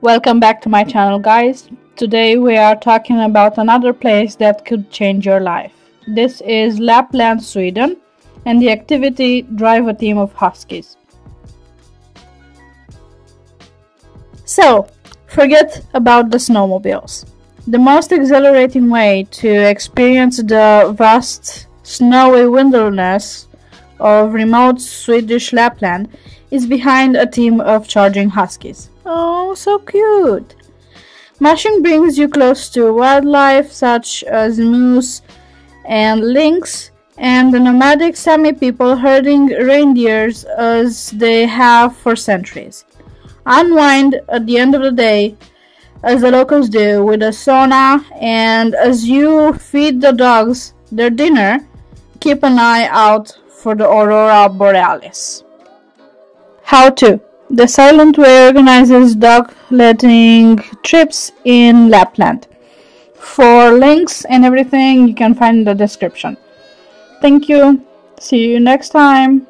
Welcome back to my channel, guys. Today we are talking about another place that could change your life. This is Lapland, Sweden, and the activity Drive a Team of Huskies. So, forget about the snowmobiles. The most exhilarating way to experience the vast snowy wilderness of remote Swedish Lapland is behind a team of charging huskies. Oh, so cute! Mashing brings you close to wildlife such as moose and lynx, and the nomadic Sami people herding reindeers as they have for centuries. Unwind at the end of the day, as the locals do, with a sauna, and as you feed the dogs their dinner, keep an eye out for the aurora borealis. How to? The Silent Way organizes dog-letting trips in Lapland. For links and everything, you can find in the description. Thank you. See you next time.